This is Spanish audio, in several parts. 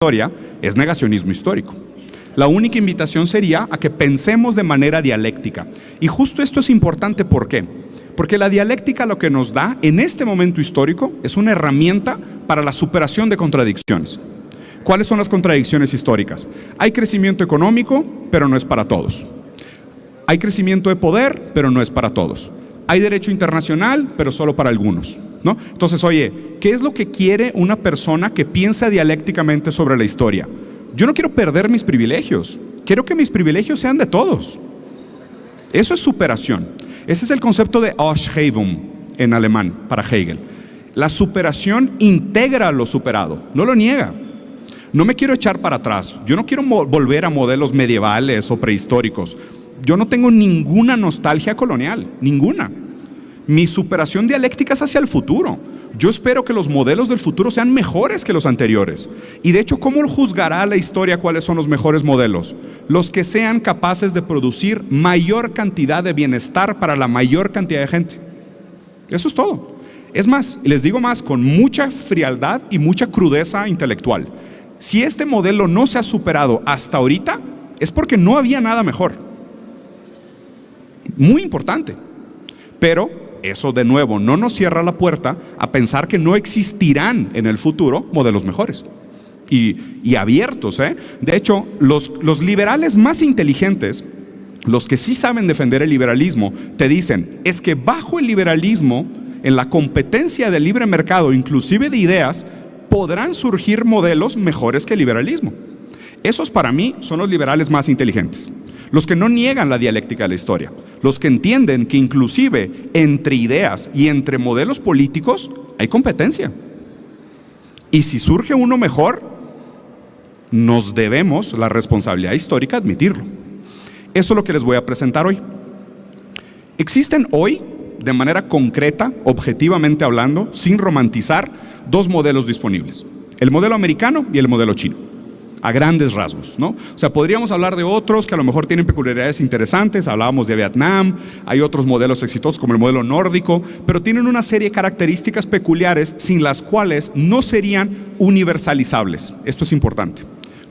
historia es negacionismo histórico. La única invitación sería a que pensemos de manera dialéctica. Y justo esto es importante, ¿por qué? Porque la dialéctica lo que nos da en este momento histórico es una herramienta para la superación de contradicciones. ¿Cuáles son las contradicciones históricas? Hay crecimiento económico, pero no es para todos. Hay crecimiento de poder, pero no es para todos. Hay derecho internacional, pero solo para algunos, ¿no? Entonces, oye, ¿qué es lo que quiere una persona que piensa dialécticamente sobre la historia? Yo no quiero perder mis privilegios. Quiero que mis privilegios sean de todos. Eso es superación. Ese es el concepto de Ausheibung en alemán para Hegel. La superación integra lo superado, no lo niega. No me quiero echar para atrás. Yo no quiero volver a modelos medievales o prehistóricos. Yo no tengo ninguna nostalgia colonial, ninguna. Mi superación dialéctica es hacia el futuro. Yo espero que los modelos del futuro sean mejores que los anteriores. Y de hecho, ¿cómo juzgará la historia cuáles son los mejores modelos? Los que sean capaces de producir mayor cantidad de bienestar para la mayor cantidad de gente. Eso es todo. Es más, les digo más, con mucha frialdad y mucha crudeza intelectual. Si este modelo no se ha superado hasta ahorita, es porque no había nada mejor. Muy importante. Pero eso de nuevo no nos cierra la puerta a pensar que no existirán en el futuro modelos mejores y abiertos, ¿eh? De hecho, los liberales más inteligentes, los que sí saben defender el liberalismo, te dicen, es que bajo el liberalismo, en la competencia del libre mercado, inclusive de ideas, podrán surgir modelos mejores que el liberalismo. Esos para mí son los liberales más inteligentes. Los que no niegan la dialéctica de la historia, los que entienden que inclusive entre ideas y entre modelos políticos hay competencia. Y si surge uno mejor, nos debemos la responsabilidad histórica admitirlo. Eso es lo que les voy a presentar hoy. Existen hoy, de manera concreta, objetivamente hablando, sin romantizar, dos modelos disponibles: el modelo americano y el modelo chino. A grandes rasgos, ¿no? O sea, podríamos hablar de otros que a lo mejor tienen peculiaridades interesantes. Hablábamos de Vietnam, hay otros modelos exitosos como el modelo nórdico, pero tienen una serie de características peculiares sin las cuales no serían universalizables. Esto es importante.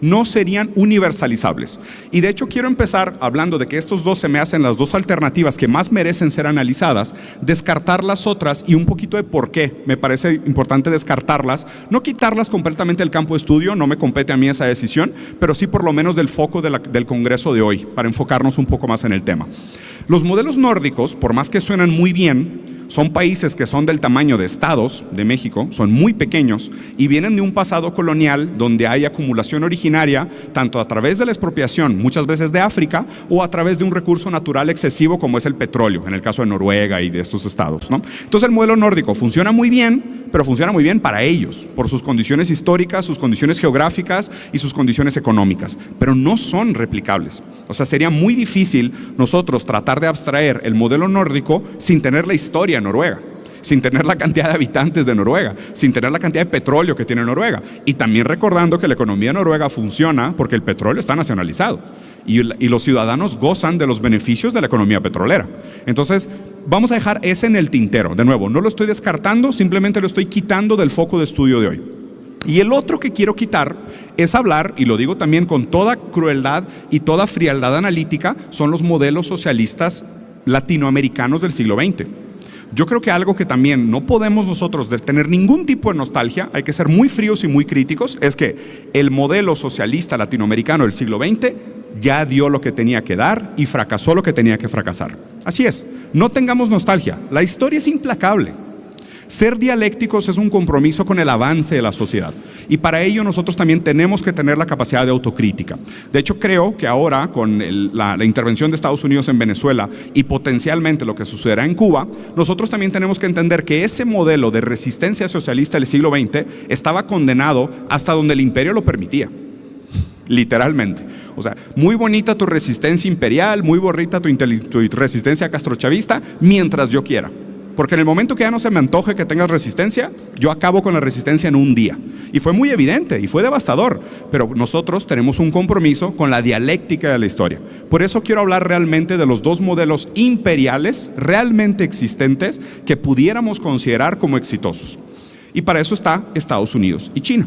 No serían universalizables. Y de hecho quiero empezar hablando de que estos dos se me hacen las dos alternativas que más merecen ser analizadas, descartar las otras y un poquito de por qué me parece importante descartarlas, no quitarlas completamente del campo de estudio, no me compete a mí esa decisión, pero sí por lo menos del foco del Congreso de hoy, para enfocarnos un poco más en el tema. Los modelos nórdicos, por más que suenan muy bien, son países que son del tamaño de estados de México, son muy pequeños y vienen de un pasado colonial donde hay acumulación originaria, tanto a través de la expropiación, muchas veces de África, o a través de un recurso natural excesivo como es el petróleo, en el caso de Noruega y de estos estados, ¿no? Entonces el modelo nórdico funciona muy bien, pero funciona muy bien para ellos, por sus condiciones históricas, sus condiciones geográficas y sus condiciones económicas, pero no son replicables. O sea, sería muy difícil nosotros tratar de abstraer el modelo nórdico sin tener la historia de Noruega, sin tener la cantidad de habitantes de Noruega, sin tener la cantidad de petróleo que tiene Noruega. Y también recordando que la economía de Noruega funciona porque el petróleo está nacionalizado y los ciudadanos gozan de los beneficios de la economía petrolera. Entonces, vamos a dejar ese en el tintero. De nuevo, no lo estoy descartando, simplemente lo estoy quitando del foco de estudio de hoy. Y el otro que quiero quitar es hablar, y lo digo también con toda crueldad y toda frialdad analítica, son los modelos socialistas latinoamericanos del siglo XX. Yo creo que algo que también no podemos nosotros tener ningún tipo de nostalgia, hay que ser muy fríos y muy críticos, es que el modelo socialista latinoamericano del siglo XX ya dio lo que tenía que dar y fracasó lo que tenía que fracasar. Así es, no tengamos nostalgia, la historia es implacable. Ser dialécticos es un compromiso con el avance de la sociedad y para ello nosotros también tenemos que tener la capacidad de autocrítica. De hecho, creo que ahora con la intervención de Estados Unidos en Venezuela y potencialmente lo que sucederá en Cuba, nosotros también tenemos que entender que ese modelo de resistencia socialista del siglo XX estaba condenado hasta donde el imperio lo permitía. Literalmente. O sea, muy bonita tu resistencia imperial, muy bonita tu resistencia castrochavista, mientras yo quiera. Porque en el momento que ya no se me antoje que tengas resistencia, yo acabo con la resistencia en un día. Y fue muy evidente y fue devastador, pero nosotros tenemos un compromiso con la dialéctica de la historia. Por eso quiero hablar realmente de los dos modelos imperiales realmente existentes que pudiéramos considerar como exitosos. Y para eso está Estados Unidos y China.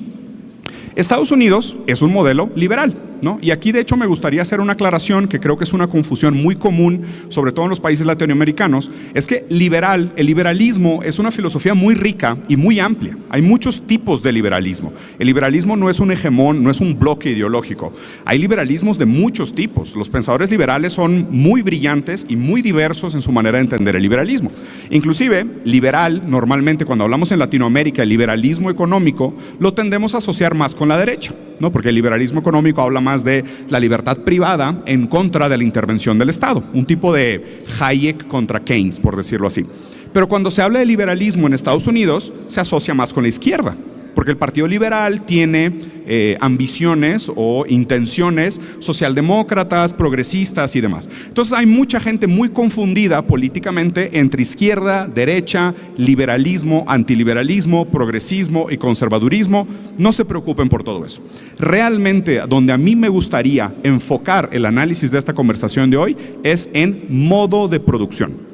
Estados Unidos es un modelo liberal, ¿no? Y aquí de hecho me gustaría hacer una aclaración que creo que es una confusión muy común, sobre todo en los países latinoamericanos, es que el liberalismo es una filosofía muy rica y muy amplia. Hay muchos tipos de liberalismo. El liberalismo no es un hegemón, no es un bloque ideológico. Hay liberalismos de muchos tipos. Los pensadores liberales son muy brillantes y muy diversos en su manera de entender el liberalismo. Inclusive, liberal, normalmente cuando hablamos en Latinoamérica, el liberalismo económico, lo tendemos a asociar más con la derecha, ¿no? Porque el liberalismo económico habla más de la libertad privada en contra de la intervención del Estado, un tipo de Hayek contra Keynes, por decirlo así. Pero cuando se habla de liberalismo en Estados Unidos, se asocia más con la izquierda, porque el Partido Liberal tiene ambiciones o intenciones socialdemócratas, progresistas y demás. Entonces hay mucha gente muy confundida políticamente entre izquierda, derecha, liberalismo, antiliberalismo, progresismo y conservadurismo. No se preocupen por todo eso. Realmente, donde a mí me gustaría enfocar el análisis de esta conversación de hoy es en modo de producción.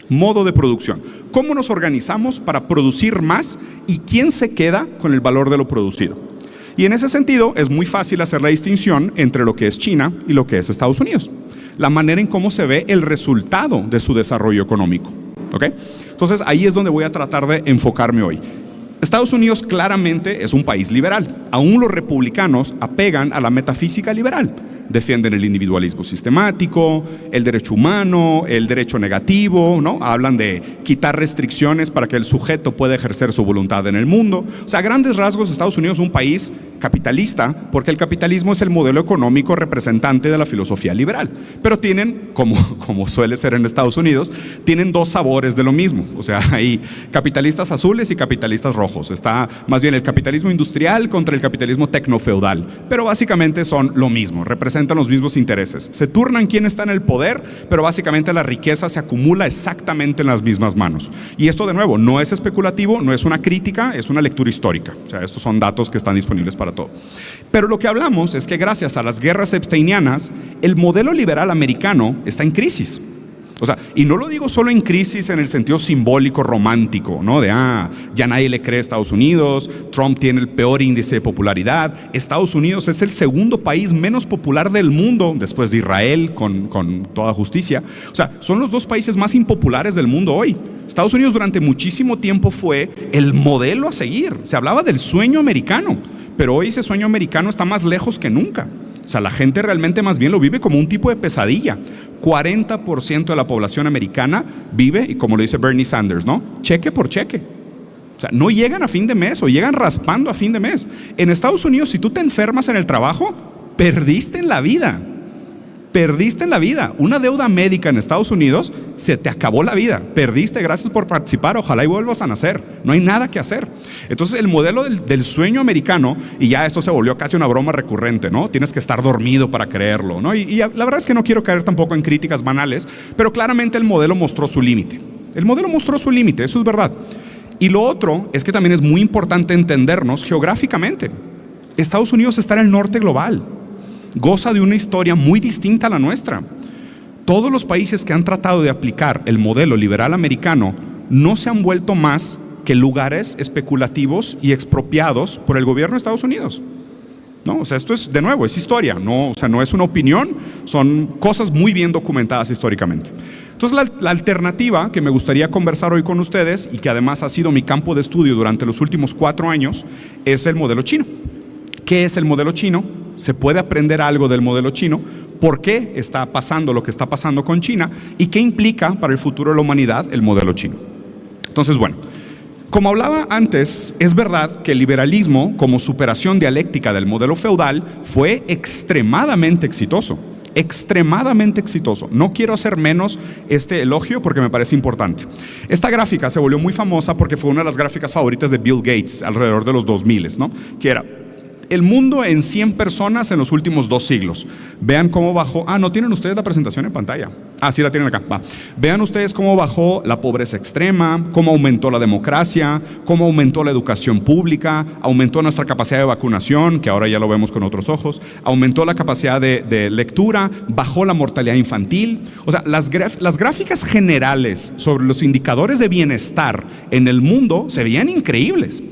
Modo de producción. ¿Cómo nos organizamos para producir más y quién se queda con el valor de lo producido? Y en ese sentido es muy fácil hacer la distinción entre lo que es China y lo que es Estados Unidos. La manera en cómo se ve el resultado de su desarrollo económico. ¿Ok? Entonces ahí es donde voy a tratar de enfocarme hoy. Estados Unidos claramente es un país liberal. Aún los republicanos apegan a la metafísica liberal. Defienden el individualismo sistemático, el derecho humano, el derecho negativo, ¿no? Hablan de quitar restricciones para que el sujeto pueda ejercer su voluntad en el mundo. O sea, a grandes rasgos, Estados Unidos es un país capitalista, porque el capitalismo es el modelo económico representante de la filosofía liberal. Pero tienen, como suele ser en Estados Unidos, tienen dos sabores de lo mismo. O sea, hay capitalistas azules y capitalistas rojos. Está más bien el capitalismo industrial contra el capitalismo tecnofeudal. Pero básicamente son lo mismo, representan los mismos intereses. Se turnan quién está en el poder, pero básicamente la riqueza se acumula exactamente en las mismas manos. Y esto, de nuevo, no es especulativo, no es una crítica, es una lectura histórica. O sea, estos son datos que están disponibles para todo. Pero lo que hablamos es que gracias a las guerras epsteinianas, el modelo liberal americano está en crisis. O sea, y no lo digo solo en crisis en el sentido simbólico romántico, ¿no? De, ya nadie le cree a Estados Unidos, Trump tiene el peor índice de popularidad, Estados Unidos es el segundo país menos popular del mundo, después de Israel, con toda justicia. O sea, son los dos países más impopulares del mundo hoy. Estados Unidos durante muchísimo tiempo fue el modelo a seguir. Se hablaba del sueño americano, pero hoy ese sueño americano está más lejos que nunca. O sea, la gente realmente más bien lo vive como un tipo de pesadilla. 40% de la población americana vive, y como lo dice Bernie Sanders, ¿no? Cheque por cheque. O sea, no llegan a fin de mes o llegan raspando a fin de mes. En Estados Unidos, si tú te enfermas en el trabajo, perdiste en la vida. Perdiste en la vida. Una deuda médica en Estados Unidos, se te acabó la vida. Perdiste, gracias por participar, ojalá y vuelvas a nacer. No hay nada que hacer. Entonces el modelo del sueño americano, y ya esto se volvió casi una broma recurrente, ¿no? Tienes que estar dormido para creerlo, ¿no? Y la verdad es que no quiero caer tampoco en críticas banales, pero claramente el modelo mostró su límite. El modelo mostró su límite, eso es verdad. Y lo otro es que también es muy importante entendernos geográficamente. Estados Unidos está en el norte global. Goza de una historia muy distinta a la nuestra. Todos los países que han tratado de aplicar el modelo liberal americano no se han vuelto más que lugares especulativos y expropiados por el gobierno de Estados Unidos. ¿No? O sea, esto es, de nuevo, es historia, no, o sea, no es una opinión, son cosas muy bien documentadas históricamente. Entonces, la alternativa que me gustaría conversar hoy con ustedes, y que además ha sido mi campo de estudio durante los últimos 4 años, es el modelo chino. ¿Qué es el modelo chino? ¿Se puede aprender algo del modelo chino? ¿Por qué está pasando lo que está pasando con China? ¿Y qué implica para el futuro de la humanidad el modelo chino? Entonces, bueno, como hablaba antes, es verdad que el liberalismo, como superación dialéctica del modelo feudal, fue extremadamente exitoso. Extremadamente exitoso. No quiero hacer menos este elogio porque me parece importante. Esta gráfica se volvió muy famosa porque fue una de las gráficas favoritas de Bill Gates alrededor de los 2000, ¿no? Que era el mundo en 100 personas en los últimos 2 siglos. Vean cómo bajó. ¿No tienen ustedes la presentación en pantalla? Sí la tienen acá. Va. Vean ustedes cómo bajó la pobreza extrema, cómo aumentó la democracia, cómo aumentó la educación pública, aumentó nuestra capacidad de vacunación, que ahora ya lo vemos con otros ojos, aumentó la capacidad de lectura, bajó la mortalidad infantil. O sea, las gráficas generales sobre los indicadores de bienestar en el mundo se veían increíbles.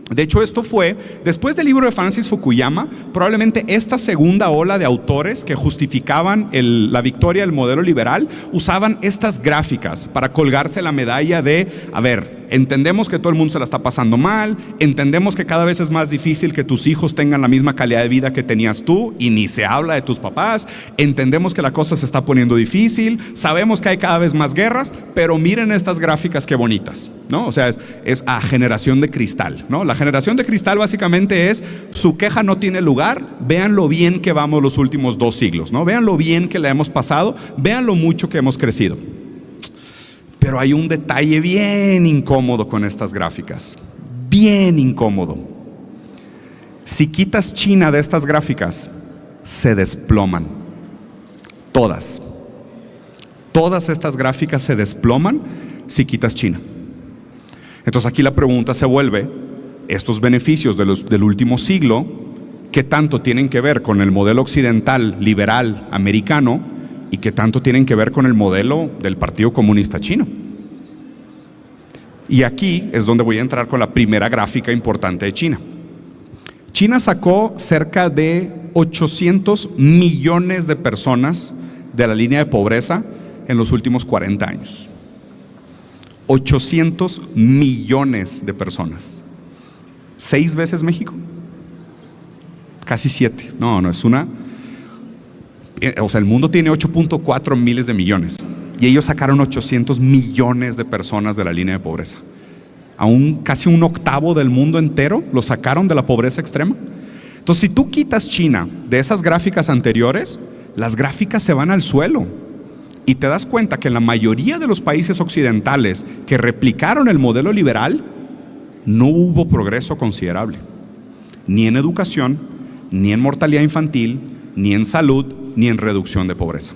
De hecho, esto fue, después del libro de Francis Fukuyama, probablemente esta segunda ola de autores que justificaban la victoria del modelo liberal, usaban estas gráficas para colgarse la medalla de, a ver, entendemos que todo el mundo se la está pasando mal, entendemos que cada vez es más difícil que tus hijos tengan la misma calidad de vida que tenías tú, y ni se habla de tus papás, entendemos que la cosa se está poniendo difícil, sabemos que hay cada vez más guerras, pero miren estas gráficas qué bonitas, ¿no? O sea, es a generación de cristal, ¿no? La generación de cristal básicamente es, su queja no tiene lugar, vean lo bien que vamos los últimos 2 siglos, ¿no? Vean lo bien que la hemos pasado, vean lo mucho que hemos crecido. Pero hay un detalle bien incómodo con estas gráficas, bien incómodo. Si quitas China de estas gráficas, se desploman. Todas estas gráficas se desploman si quitas China. Entonces aquí la pregunta se vuelve, estos beneficios del último siglo, ¿qué tanto tienen que ver con el modelo occidental liberal americano y qué tanto tienen que ver con el modelo del Partido Comunista Chino? Y aquí es donde voy a entrar con la primera gráfica importante de China. China sacó cerca de 800 millones de personas de la línea de pobreza en los últimos 40 años. 800 millones de personas. 6 veces México. Casi 7. No, es una... O sea, el mundo tiene 8.4 miles de millones. Y ellos sacaron 800 millones de personas de la línea de pobreza. Casi un octavo del mundo entero lo sacaron de la pobreza extrema. Entonces, si tú quitas China de esas gráficas anteriores, las gráficas se van al suelo. Y te das cuenta que en la mayoría de los países occidentales que replicaron el modelo liberal, no hubo progreso considerable. Ni en educación, ni en mortalidad infantil, ni en salud, ni en reducción de pobreza.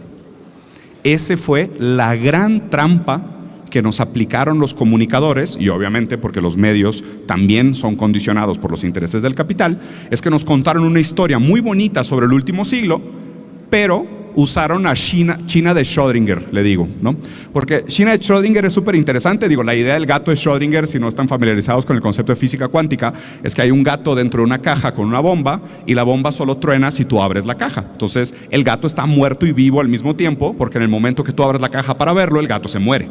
Esa fue la gran trampa que nos aplicaron los comunicadores, y obviamente porque los medios también son condicionados por los intereses del capital, es que nos contaron una historia muy bonita sobre el último siglo, pero usaron a China de Schrödinger, le digo, ¿no? Porque China de Schrödinger es súper interesante. Digo, la idea del gato de Schrödinger, si no están familiarizados con el concepto de física cuántica, es que hay un gato dentro de una caja con una bomba, y la bomba solo truena si tú abres la caja. Entonces, el gato está muerto y vivo al mismo tiempo, porque en el momento que tú abres la caja para verlo, el gato se muere.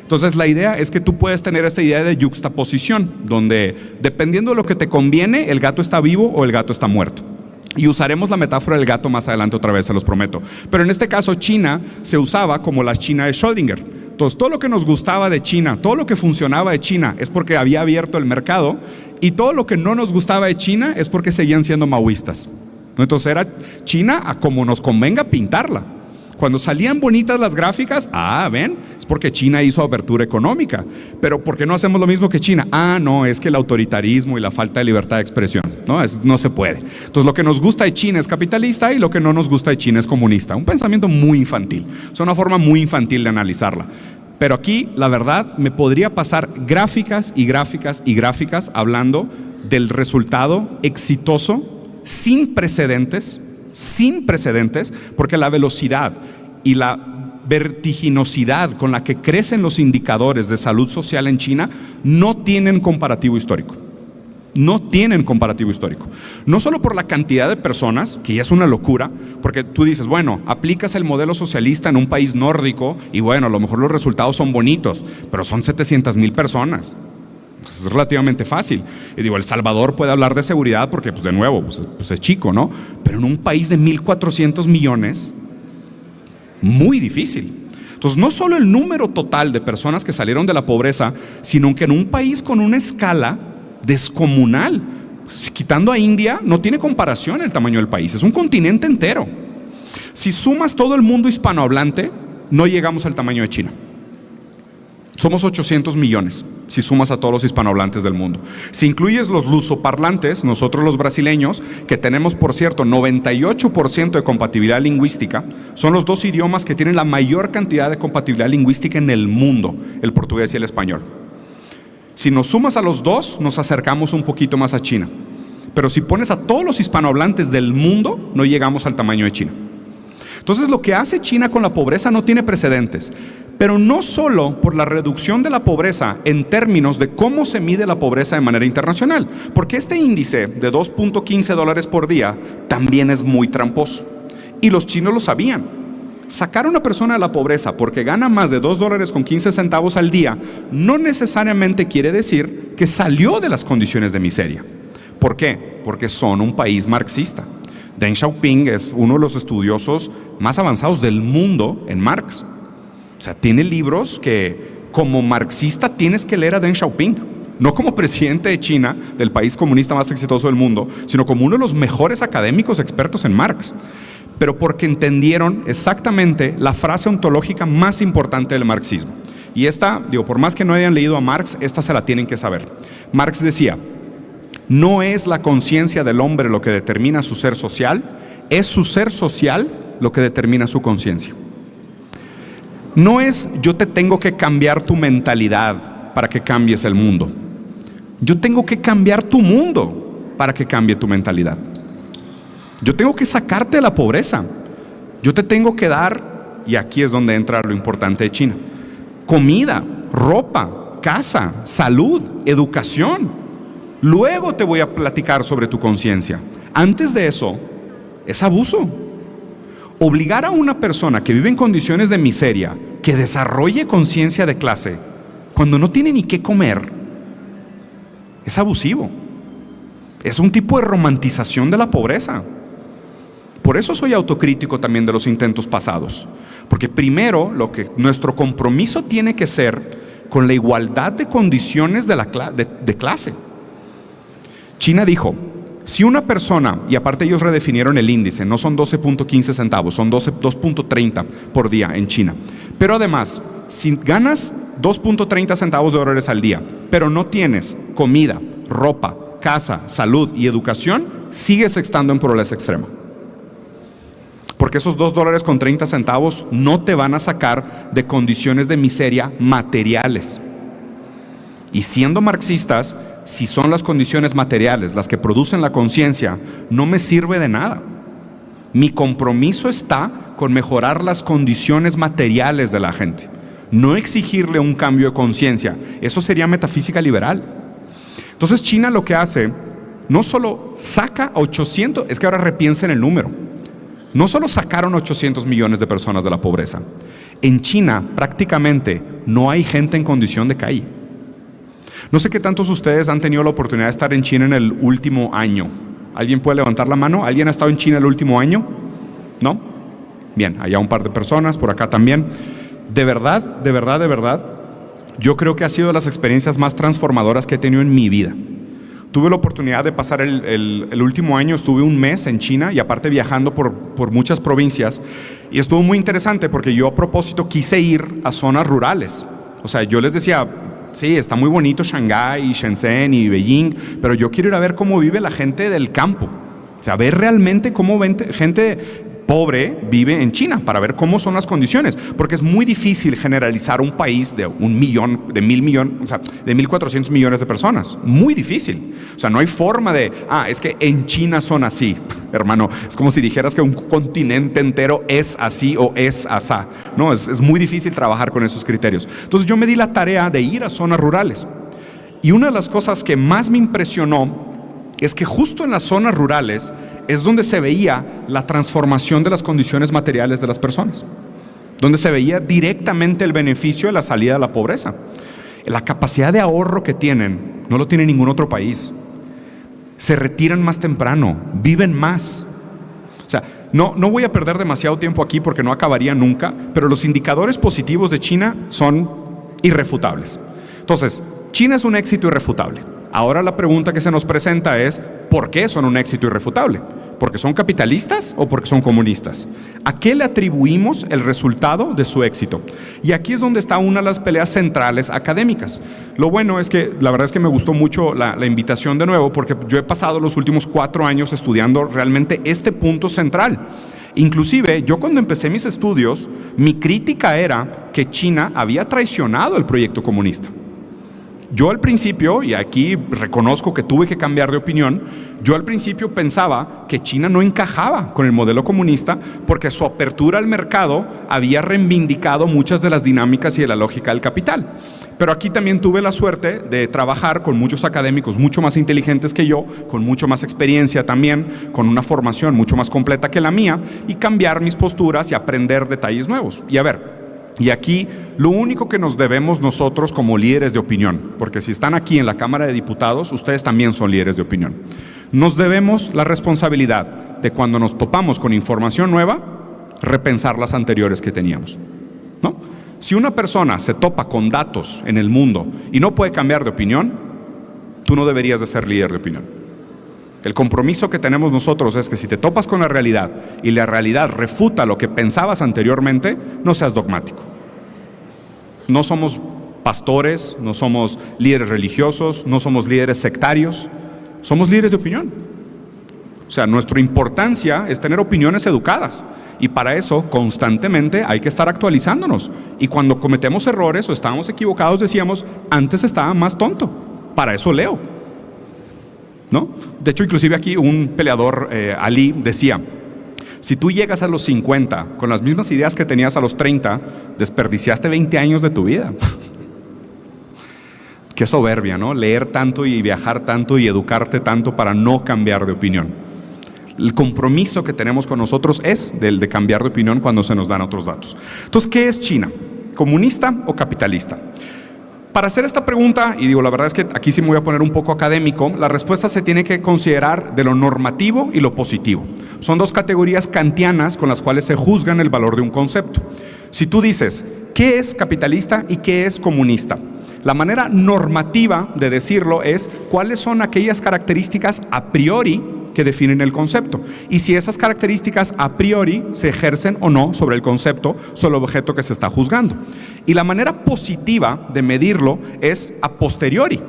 Entonces, la idea es que tú puedes tener esta idea de yuxtaposición, donde dependiendo de lo que te conviene, el gato está vivo o el gato está muerto. Y usaremos la metáfora del gato más adelante otra vez, se los prometo. Pero en este caso, China se usaba como la China de Schrödinger. Entonces, todo lo que nos gustaba de China, todo lo que funcionaba de China es porque había abierto el mercado, y todo lo que no nos gustaba de China es porque seguían siendo maoístas. Entonces, era China a como nos convenga pintarla. Cuando salían bonitas las gráficas, ven, es porque China hizo apertura económica. Pero ¿por qué no hacemos lo mismo que China? No, es que el autoritarismo y la falta de libertad de expresión, no se puede. Entonces, lo que nos gusta de China es capitalista y lo que no nos gusta de China es comunista. Un pensamiento muy infantil, es una forma muy infantil de analizarla. Pero aquí, la verdad, me podría pasar gráficas y gráficas y gráficas hablando del resultado exitoso, sin precedentes, porque la velocidad y la vertiginosidad con la que crecen los indicadores de salud social en China no tienen comparativo histórico. No tienen comparativo histórico. No solo por la cantidad de personas, que ya es una locura, porque tú dices, bueno, aplicas el modelo socialista en un país nórdico y bueno, a lo mejor los resultados son bonitos, pero son 700,000 personas. Es relativamente fácil. Y digo, El Salvador puede hablar de seguridad porque, pues de nuevo, pues es chico, ¿no? Pero en un país de 1,400 millones, muy difícil. Entonces, no solo el número total de personas que salieron de la pobreza, sino que en un país con una escala descomunal, pues, quitando a India, no tiene comparación el tamaño del país. Es un continente entero. Si sumas todo el mundo hispanohablante, no llegamos al tamaño de China. Somos 800 millones, si sumas a todos los hispanohablantes del mundo. Si incluyes los lusoparlantes, nosotros los brasileños, que tenemos, por cierto, 98% de compatibilidad lingüística, son los 2 idiomas que tienen la mayor cantidad de compatibilidad lingüística en el mundo, el portugués y el español. Si nos sumas a los 2, nos acercamos un poquito más a China. Pero si pones a todos los hispanohablantes del mundo, no llegamos al tamaño de China. Entonces, lo que hace China con la pobreza no tiene precedentes, pero no solo por la reducción de la pobreza en términos de cómo se mide la pobreza de manera internacional, porque este índice de $2.15 por día también es muy tramposo, y los chinos lo sabían. Sacar a una persona de la pobreza porque gana más de $2.15 al día no necesariamente quiere decir que salió de las condiciones de miseria. ¿Por qué? Porque son un país marxista. Deng Xiaoping es uno de los estudiosos más avanzados del mundo en Marx. O sea, tiene libros que como marxista tienes que leer a Deng Xiaoping. No como presidente de China, del país comunista más exitoso del mundo, sino como uno de los mejores académicos expertos en Marx. Pero porque entendieron exactamente la frase ontológica más importante del marxismo. Y esta, por más que no hayan leído a Marx, esta se la tienen que saber. Marx decía: no es la conciencia del hombre lo que determina su ser social, es su ser social lo que determina su conciencia. No es yo te tengo que cambiar tu mentalidad para que cambies el mundo. Yo tengo que cambiar tu mundo para que cambie tu mentalidad. Yo tengo que sacarte de la pobreza. Yo te tengo que dar, y aquí es donde entra lo importante de China, comida, ropa, casa, salud, educación. Luego te voy a platicar sobre tu conciencia. Antes de eso, es abuso. Obligar a una persona que vive en condiciones de miseria que desarrolle conciencia de clase cuando no tiene ni qué comer es abusivo. Es un tipo de romantización de la pobreza. Por eso soy autocrítico también de los intentos pasados. Porque primero, nuestro compromiso tiene que ser con la igualdad de condiciones de clase. China dijo, si una persona, y aparte ellos redefinieron el índice, no son 12.15 centavos, son 2.30 por día en China. Pero además, si ganas 2.30 centavos de dólares al día, pero no tienes comida, ropa, casa, salud y educación, sigues estando en pobreza extrema. Porque esos $2.30 no te van a sacar de condiciones de miseria materiales. Y siendo marxistas, si son las condiciones materiales las que producen la conciencia, no me sirve de nada. Mi compromiso está con mejorar las condiciones materiales de la gente, no exigirle un cambio de conciencia. Eso sería metafísica liberal. Entonces China lo que hace, no solo saca 800, es que ahora repiensen el número, no solo sacaron 800 millones de personas de la pobreza. En China prácticamente no hay gente en condición de calle. No sé qué tantos ustedes han tenido la oportunidad de estar en China en el último año. ¿Alguien puede levantar la mano? ¿Alguien ha estado en China el último año? ¿No? Bien, allá un par de personas, por acá también. De verdad, yo creo que ha sido de las experiencias más transformadoras que he tenido en mi vida. Tuve la oportunidad de pasar el último año, estuve un mes en China y aparte viajando por muchas provincias. Y estuvo muy interesante porque yo a propósito quise ir a zonas rurales. O sea, yo les decía, sí, está muy bonito Shanghái y Shenzhen y Beijing, pero yo quiero ir a ver cómo vive la gente del campo. O sea, ver realmente cómo gente pobre vive en China, para ver cómo son las condiciones, porque es muy difícil generalizar un país de 1 millón, de 1.000 millones, o sea, de 1.400 millones de personas. Muy difícil. O sea, no hay forma de, es que en China son así. Hermano, es como si dijeras que un continente entero es así o es asá. No, es muy difícil trabajar con esos criterios. Entonces yo me di la tarea de ir a zonas rurales. Y una de las cosas que más me impresionó es que justo en las zonas rurales es donde se veía la transformación de las condiciones materiales de las personas, donde se veía directamente el beneficio de la salida de la pobreza. La capacidad de ahorro que tienen no lo tiene ningún otro país. Se retiran más temprano, viven más. O sea, no voy a perder demasiado tiempo aquí porque no acabaría nunca, pero los indicadores positivos de China son irrefutables. Entonces, China es un éxito irrefutable. Ahora la pregunta que se nos presenta es, ¿por qué son un éxito irrefutable? ¿Porque son capitalistas o porque son comunistas? ¿A qué le atribuimos el resultado de su éxito? Y aquí es donde está una de las peleas centrales académicas. Lo bueno es que, la verdad es que me gustó mucho la invitación de nuevo, porque yo he pasado los últimos 4 años estudiando realmente este punto central. Inclusive, yo cuando empecé mis estudios, mi crítica era que China había traicionado el proyecto comunista. Yo al principio, y aquí reconozco que tuve que cambiar de opinión, yo al principio pensaba que China no encajaba con el modelo comunista porque su apertura al mercado había reivindicado muchas de las dinámicas y de la lógica del capital. Pero aquí también tuve la suerte de trabajar con muchos académicos mucho más inteligentes que yo, con mucho más experiencia también, con una formación mucho más completa que la mía, y cambiar mis posturas y aprender detalles nuevos. Y a ver, y aquí lo único que nos debemos nosotros como líderes de opinión, porque si están aquí en la Cámara de Diputados, ustedes también son líderes de opinión, nos debemos la responsabilidad de cuando nos topamos con información nueva, repensar las anteriores que teníamos, ¿no? Si una persona se topa con datos en el mundo y no puede cambiar de opinión, tú no deberías de ser líder de opinión. El compromiso que tenemos nosotros es que si te topas con la realidad y la realidad refuta lo que pensabas anteriormente, no seas dogmático. No somos pastores, no somos líderes religiosos, no somos líderes sectarios, somos líderes de opinión. O sea, nuestra importancia es tener opiniones educadas y para eso constantemente hay que estar actualizándonos. Y cuando cometemos errores o estábamos equivocados decíamos, antes estaba más tonto, para eso leo, ¿no? De hecho, inclusive aquí un peleador, Ali, decía, si tú llegas a los 50 con las mismas ideas que tenías a los 30, desperdiciaste 20 años de tu vida. Qué soberbia, ¿no? Leer tanto y viajar tanto y educarte tanto para no cambiar de opinión. El compromiso que tenemos con nosotros es del de cambiar de opinión cuando se nos dan otros datos. Entonces, ¿qué es China? ¿Comunista o capitalista? Para hacer esta pregunta, y digo, la verdad es que aquí sí me voy a poner un poco académico, la respuesta se tiene que considerar de lo normativo y lo positivo. Son dos categorías kantianas con las cuales se juzgan el valor de un concepto. Si tú dices, ¿qué es capitalista y qué es comunista? La manera normativa de decirlo es cuáles son aquellas características a priori que definen el concepto y si esas características a priori se ejercen o no sobre el concepto, sobre el objeto que se está juzgando. Y la manera positiva de medirlo es a posteriori.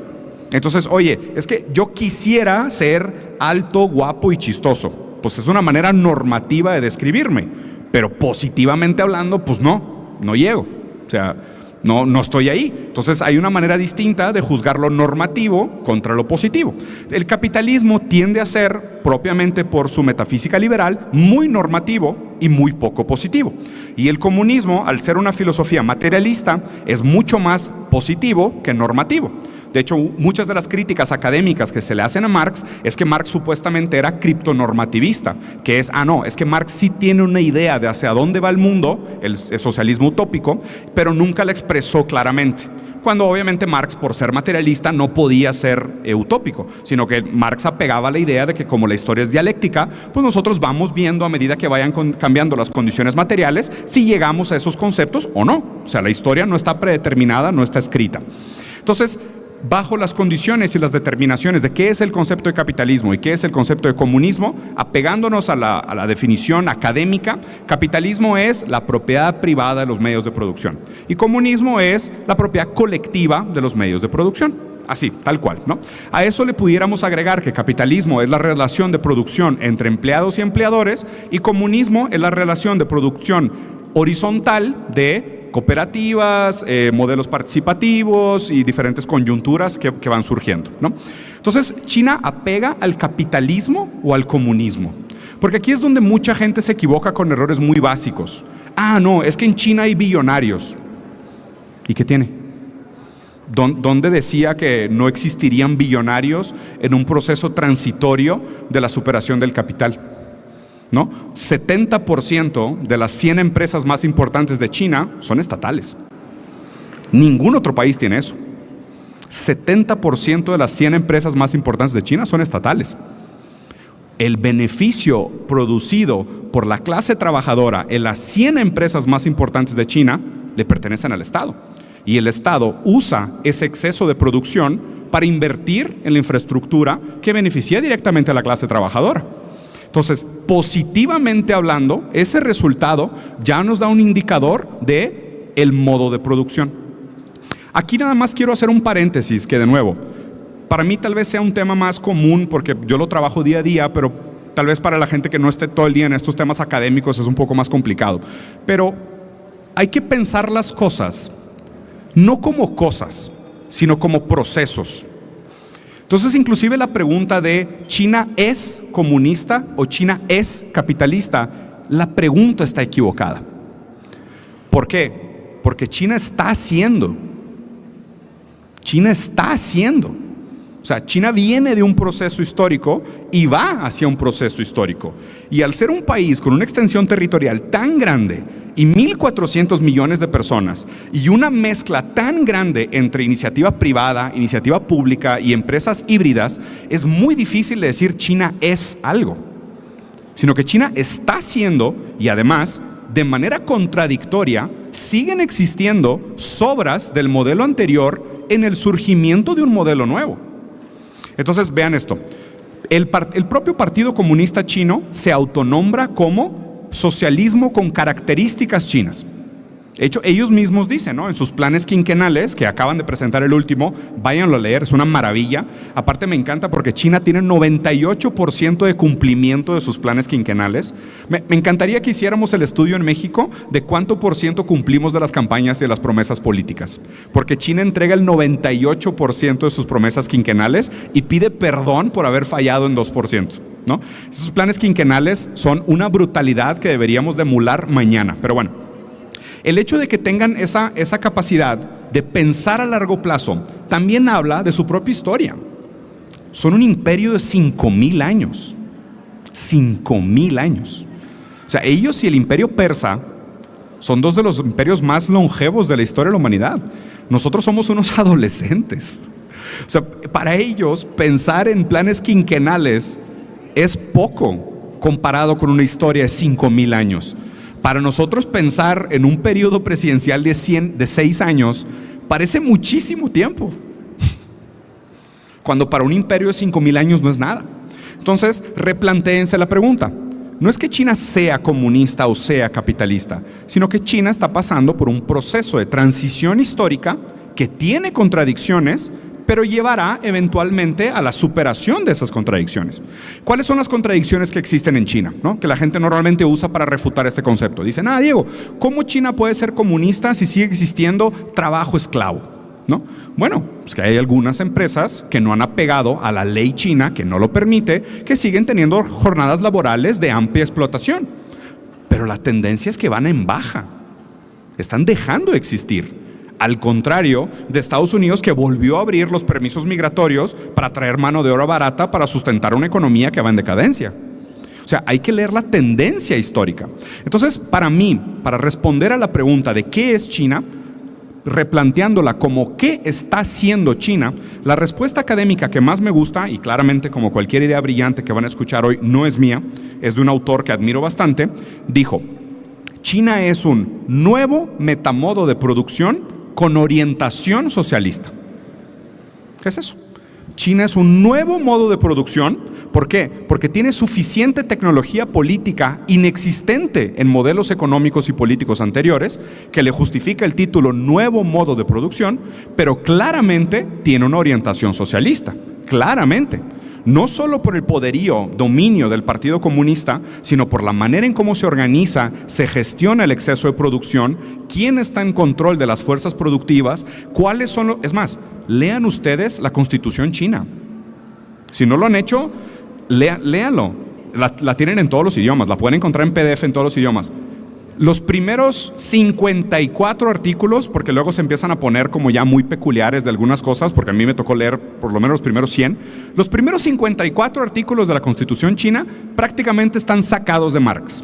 Entonces, oye, es que yo quisiera ser alto, guapo y chistoso. Pues es una manera normativa de describirme, pero positivamente hablando, pues no llego. O sea, no estoy ahí. Entonces hay una manera distinta de juzgar lo normativo contra lo positivo. El capitalismo tiende a ser, propiamente por su metafísica liberal, muy normativo y muy poco positivo. Y el comunismo, al ser una filosofía materialista, es mucho más positivo que normativo. De hecho, muchas de las críticas académicas que se le hacen a Marx es que Marx supuestamente era criptonormativista, que es, es que Marx sí tiene una idea de hacia dónde va el mundo, el socialismo utópico, pero nunca la expresó claramente. Cuando obviamente Marx, por ser materialista, no podía ser utópico, sino que Marx apegaba a la idea de que como la historia es dialéctica, pues nosotros vamos viendo a medida que vayan cambiando las condiciones materiales, si llegamos a esos conceptos o no. O sea, la historia no está predeterminada, no está escrita. Entonces, bajo las condiciones y las determinaciones de qué es el concepto de capitalismo y qué es el concepto de comunismo, apegándonos a la definición académica, capitalismo es la propiedad privada de los medios de producción y comunismo es la propiedad colectiva de los medios de producción. Así, tal cual, ¿no? A eso le pudiéramos agregar que capitalismo es la relación de producción entre empleados y empleadores y comunismo es la relación de producción horizontal de cooperativas, modelos participativos y diferentes coyunturas que van surgiendo, ¿no? Entonces, China apega al capitalismo o al comunismo, porque aquí es donde mucha gente se equivoca con errores muy básicos. No, es que en China hay billonarios. ¿Y qué tiene? ¿Dónde decía que no existirían billonarios en un proceso transitorio de la superación del capital? ¿No? 70% de las 100 empresas más importantes de China son estatales. Ningún otro país tiene eso. 70% de las 100 empresas más importantes de China son estatales. El beneficio producido por la clase trabajadora en las 100 empresas más importantes de China le pertenecen al Estado. Y el Estado usa ese exceso de producción para invertir en la infraestructura que beneficia directamente a la clase trabajadora. Entonces, positivamente hablando, ese resultado ya nos da un indicador de el modo de producción. Aquí nada más quiero hacer un paréntesis que, de nuevo, para mí tal vez sea un tema más común porque yo lo trabajo día a día, pero tal vez para la gente que no esté todo el día en estos temas académicos es un poco más complicado. Pero hay que pensar las cosas no como cosas, sino como procesos. Entonces, inclusive la pregunta de ¿China es comunista o China es capitalista? La pregunta está equivocada. ¿Por qué? Porque China está haciendo. O sea, China viene de un proceso histórico y va hacia un proceso histórico. Y al ser un país con una extensión territorial tan grande y 1.400 millones de personas y una mezcla tan grande entre iniciativa privada, iniciativa pública y empresas híbridas, es muy difícil de decir China es algo, sino que China está haciendo y además, de manera contradictoria, siguen existiendo sobras del modelo anterior en el surgimiento de un modelo nuevo. Entonces, vean esto. El propio Partido Comunista Chino se autonombra como socialismo con características chinas. De hecho, ellos mismos dicen, ¿no?, en sus planes quinquenales, que acaban de presentar el último, váyanlo a leer, es una maravilla. Aparte me encanta porque China tiene 98% de cumplimiento de sus planes quinquenales. Me encantaría que hiciéramos el estudio en México de cuánto por ciento cumplimos de las campañas y de las promesas políticas. Porque China entrega el 98% de sus promesas quinquenales y pide perdón por haber fallado en 2%. ¿No? Esos planes quinquenales son una brutalidad que deberíamos de emular mañana. Pero bueno, el hecho de que tengan esa capacidad de pensar a largo plazo también habla de su propia historia. Son un imperio de 5,000 años. 5,000 años. O sea, ellos y el imperio persa son dos de los imperios más longevos de la historia de la humanidad. Nosotros somos unos adolescentes. O sea, para ellos pensar en planes quinquenales es poco comparado con una historia de 5,000 años. Para nosotros pensar en un periodo presidencial de 6 años parece muchísimo tiempo, cuando para un imperio de 5,000 años no es nada. Entonces, replantéense la pregunta. No es que China sea comunista o sea capitalista, sino que China está pasando por un proceso de transición histórica que tiene contradicciones, pero llevará eventualmente a la superación de esas contradicciones. ¿Cuáles son las contradicciones que existen en China, ¿no?, que la gente normalmente usa para refutar este concepto? Dicen, Diego, ¿cómo China puede ser comunista si sigue existiendo trabajo esclavo? ¿No? Bueno, pues que hay algunas empresas que no han apegado a la ley china, que no lo permite, que siguen teniendo jornadas laborales de amplia explotación. Pero la tendencia es que van en baja. Están dejando de existir. Al contrario de Estados Unidos, que volvió a abrir los permisos migratorios para traer mano de obra barata para sustentar una economía que va en decadencia. O sea, hay que leer la tendencia histórica. Entonces, para mí, para responder a la pregunta de qué es China, replanteándola como qué está haciendo China, la respuesta académica que más me gusta, y claramente como cualquier idea brillante que van a escuchar hoy no es mía, es de un autor que admiro bastante, dijo: China es un nuevo metamodo de producción con orientación socialista. ¿Qué es eso? China es un nuevo modo de producción. ¿Por qué? Porque tiene suficiente tecnología política inexistente en modelos económicos y políticos anteriores que le justifica el título nuevo modo de producción, pero claramente tiene una orientación socialista. Claramente. No solo por el poderío, dominio del Partido Comunista, sino por la manera en cómo se organiza, se gestiona el exceso de producción, quién está en control de las fuerzas productivas, cuáles son es más, lean ustedes la Constitución china. Si no lo han hecho, léanlo. La tienen en todos los idiomas, la pueden encontrar en PDF en todos los idiomas. Los primeros 54 artículos, porque luego se empiezan a poner como ya muy peculiares de algunas cosas, porque a mí me tocó leer por lo menos los primeros 100, los primeros 54 artículos de la Constitución china prácticamente están sacados de Marx.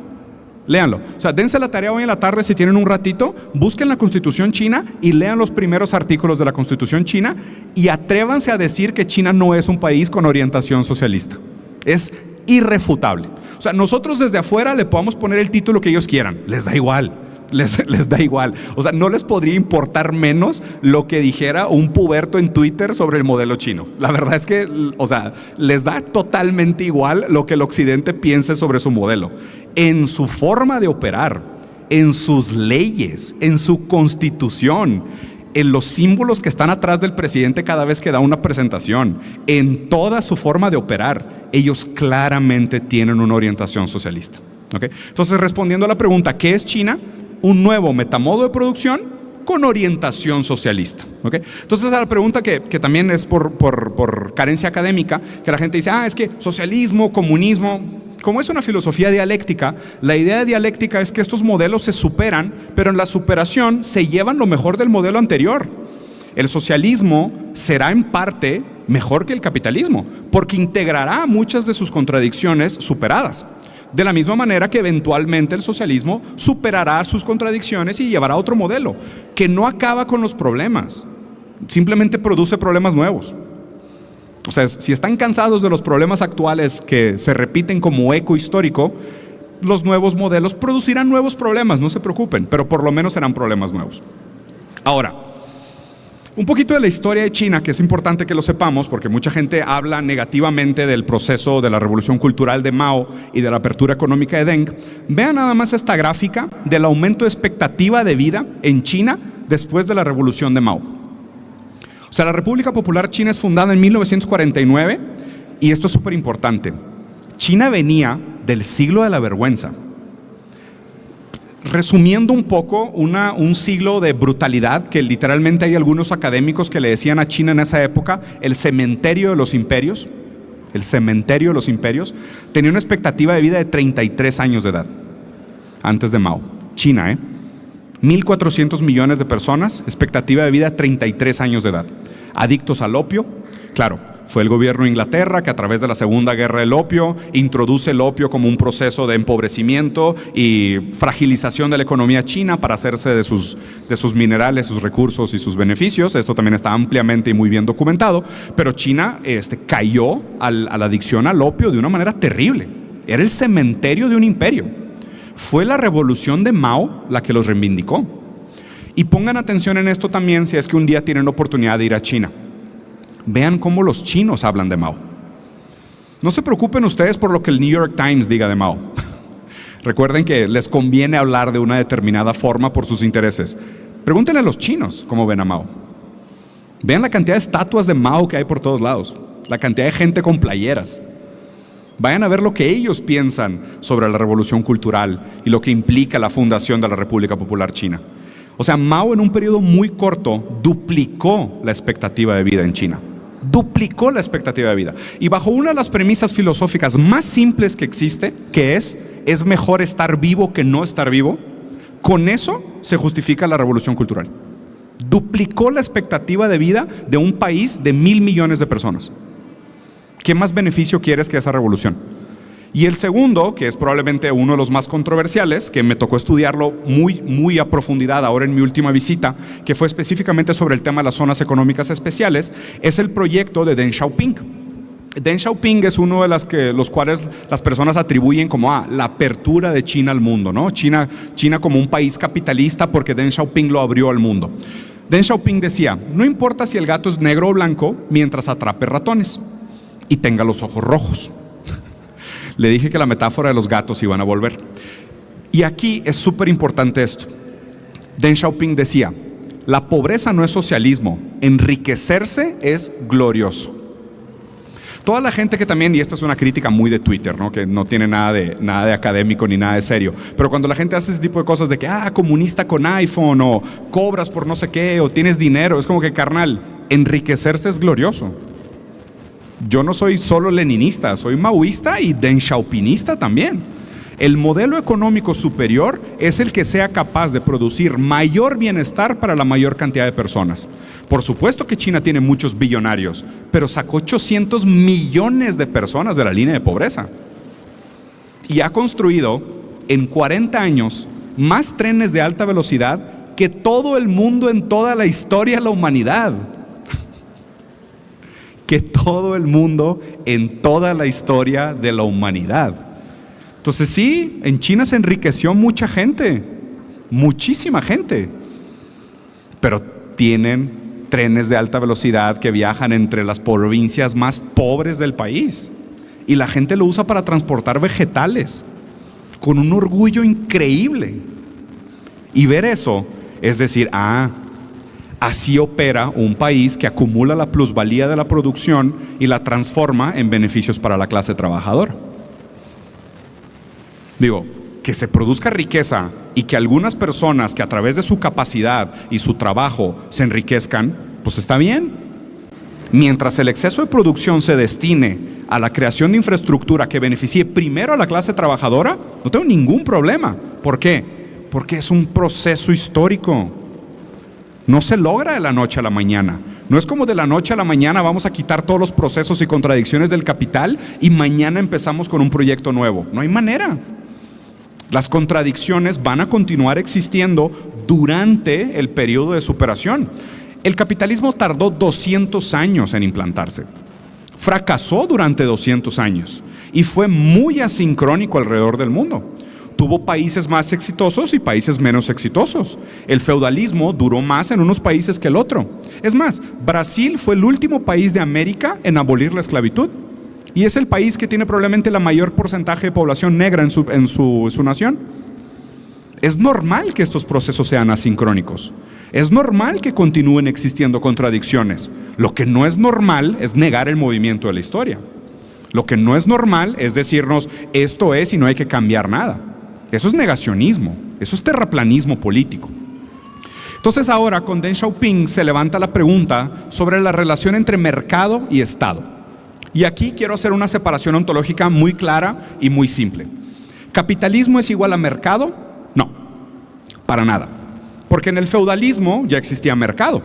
Léanlo. O sea, dense la tarea hoy en la tarde si tienen un ratito, busquen la Constitución china y lean los primeros artículos de la Constitución china y atrévanse a decir que China no es un país con orientación socialista. Es irrefutable. O sea, nosotros desde afuera le podemos poner el título que ellos quieran, les da igual, les da igual. O sea, no les podría importar menos lo que dijera un puberto en Twitter sobre el modelo chino. La verdad es que, o sea, les da totalmente igual lo que el occidente piense sobre su modelo. En su forma de operar, en sus leyes, en su constitución, en los símbolos que están atrás del presidente cada vez que da una presentación, en toda su forma de operar, ellos claramente tienen una orientación socialista. ¿Okay? Entonces, respondiendo a la pregunta, ¿qué es China? Un nuevo metamodo de producción con orientación socialista. ¿Okay? Entonces, la pregunta que también es por carencia académica, que la gente dice, es que socialismo, comunismo, como es una filosofía dialéctica, la idea de dialéctica es que estos modelos se superan, pero en la superación se llevan lo mejor del modelo anterior. El socialismo será en parte mejor que el capitalismo, porque integrará muchas de sus contradicciones superadas. De la misma manera que eventualmente el socialismo superará sus contradicciones y llevará a otro modelo, que no acaba con los problemas, simplemente produce problemas nuevos. O sea, si están cansados de los problemas actuales que se repiten como eco histórico, los nuevos modelos producirán nuevos problemas, no se preocupen, pero por lo menos serán problemas nuevos. Ahora, un poquito de la historia de China, que es importante que lo sepamos, porque mucha gente habla negativamente del proceso de la revolución cultural de Mao y de la apertura económica de Deng. Vean nada más esta gráfica del aumento de expectativa de vida en China después de la revolución de Mao. O sea, la República Popular China es fundada en 1949 y esto es súper importante. China venía del siglo de la vergüenza. Resumiendo un poco, un siglo de brutalidad, que literalmente hay algunos académicos que le decían a China en esa época el cementerio de los imperios. El cementerio de los imperios. Tenía una expectativa de vida de 33 años de edad antes de Mao. China, 1.400 millones de personas, expectativa de vida 33 años de edad. Adictos al opio, claro. Fue el gobierno de Inglaterra que a través de la Segunda Guerra del Opio introduce el opio como un proceso de empobrecimiento y fragilización de la economía china para hacerse de sus minerales, sus recursos y sus beneficios. Esto también está ampliamente y muy bien documentado, pero China cayó a la adicción al opio de una manera terrible. Era el cementerio de un imperio. Fue la revolución de Mao la que los reivindicó. Y pongan atención en esto también si es que un día tienen la oportunidad de ir a China. Vean cómo los chinos hablan de Mao. No se preocupen ustedes por lo que el New York Times diga de Mao. Recuerden que les conviene hablar de una determinada forma por sus intereses. Pregúntenle a los chinos cómo ven a Mao. Vean la cantidad de estatuas de Mao que hay por todos lados. La cantidad de gente con playeras. Vayan a ver lo que ellos piensan sobre la revolución cultural y lo que implica la fundación de la República Popular China. O sea, Mao en un periodo muy corto duplicó la expectativa de vida en China. Duplicó la expectativa de vida. Y bajo una de las premisas filosóficas más simples que existe, que es mejor estar vivo que no estar vivo, con eso se justifica la revolución cultural. Duplicó la expectativa de vida de un país de 1.000 millones de personas. ¿Qué más beneficio quieres que esa revolución? Y el segundo, que es probablemente uno de los más controversiales, que me tocó estudiarlo muy a profundidad ahora en mi última visita, que fue específicamente sobre el tema de las zonas económicas especiales, es el proyecto de Deng Xiaoping. Deng Xiaoping es uno de los cuales las personas atribuyen como la apertura de China al mundo, ¿no? China como un país capitalista porque Deng Xiaoping lo abrió al mundo. Deng Xiaoping decía, no importa si el gato es negro o blanco mientras atrape ratones y tenga los ojos rojos. Le dije que la metáfora de los gatos iban a volver. Y aquí es súper importante esto. Deng Xiaoping decía, la pobreza no es socialismo, enriquecerse es glorioso. Toda la gente que también, y esta es una crítica muy de Twitter, ¿no? Que no tiene nada de académico ni nada de serio, pero cuando la gente hace ese tipo de cosas de que, comunista con iPhone, o cobras por no sé qué, o tienes dinero, es como que, carnal, enriquecerse es glorioso. Yo no soy solo leninista, soy maoísta y deng xiaopinista también. El modelo económico superior es el que sea capaz de producir mayor bienestar para la mayor cantidad de personas. Por supuesto que China tiene muchos billonarios, pero sacó 800 millones de personas de la línea de pobreza. Y ha construido en 40 años más trenes de alta velocidad que todo el mundo en toda la historia de la humanidad. Que todo el mundo en toda la historia de la humanidad. Entonces sí, en China se enriqueció mucha gente, muchísima gente, pero tienen trenes de alta velocidad que viajan entre las provincias más pobres del país y la gente lo usa para transportar vegetales con un orgullo increíble. Y ver eso es decir, así opera un país que acumula la plusvalía de la producción y la transforma en beneficios para la clase trabajadora. Digo, que se produzca riqueza y que algunas personas que a través de su capacidad y su trabajo se enriquezcan, pues está bien. Mientras el exceso de producción se destine a la creación de infraestructura que beneficie primero a la clase trabajadora, no tengo ningún problema. ¿Por qué? Porque es un proceso histórico. No se logra de la noche a la mañana. No es como de la noche a la mañana vamos a quitar todos los procesos y contradicciones del capital y mañana empezamos con un proyecto nuevo. No hay manera. Las contradicciones van a continuar existiendo durante el periodo de superación. El capitalismo tardó 200 años en implantarse. Fracasó durante 200 años y fue muy asincrónico alrededor del mundo. Tuvo países más exitosos y países menos exitosos. El feudalismo duró más en unos países que el otro. Es más, Brasil fue el último país de América en abolir la esclavitud. Y es el país que tiene probablemente la mayor porcentaje de población negra en su nación. Es normal que estos procesos sean asincrónicos. Es normal que continúen existiendo contradicciones. Lo que no es normal es negar el movimiento de la historia. Lo que no es normal es decirnos esto es y no hay que cambiar nada. Eso es negacionismo, eso es terraplanismo político. Entonces ahora con Deng Xiaoping se levanta la pregunta sobre la relación entre mercado y Estado. Y aquí quiero hacer una separación ontológica muy clara y muy simple. ¿Capitalismo es igual a mercado? No, para nada. Porque en el feudalismo ya existía mercado,